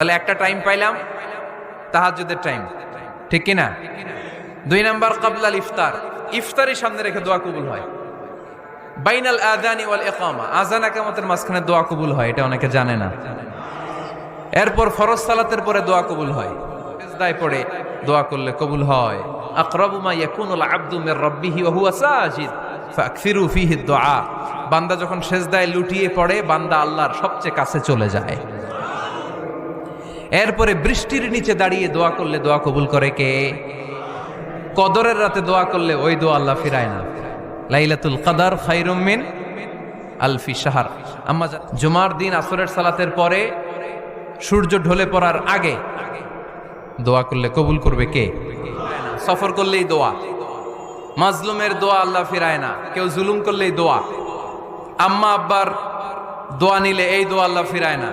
তাহলে একটা টাইম পাইলাম তাহাজ্জুদের টাইম, ঠিক কিনা? 2 নাম্বার ক্বাবলাল ইফতার, ইফতারের সামনে রেখে দোয়া কবুল হয়। বাইনাল আযানি ওয়াল ইকামা, আযান ইকামতের মাঝখানে দোয়া কবুল হয়, এটা অনেকে জানে না। এরপর ফরজ সালাতের পরে দোয়া কবুল হয়, সিজদায় পড়ে দোয়া করলে কবুল হয়। আকরাবু মা ইয়াকুনুল আবদু মির রাব্বিহি ওয়া হুয়া সাজিদ ফাকসিরু ফীহি দুআ, বান্দা যখন সিজদায় লুটিয়ে পড়ে বান্দা আল্লাহর সবচেয়ে কাছে চলে যায়। এরপরে বৃষ্টির নিচে দাঁড়িয়ে দোয়া করলে দোয়া কবুল করে কে? কদরের রাতে দোয়া করলে ওই দোয়া আল্লাহ ফিরায় না। লাইলাতুল কদর খায়রুম মিন আলফি শাহর। আম্মা জুমার দিন আসরের সালাতের পরে সূর্য ঢলে পড়ার আগে দোয়া করলে কবুল করবে কে? সফর করলেই দোয়া, মাজলুমের দোয়া আল্লাহ ফিরায় না, কেউ জুলুম করলেই দোয়া, আম্মা আব্বার দোয়া নিলে এই দোয়া আল্লাহ ফিরায় না।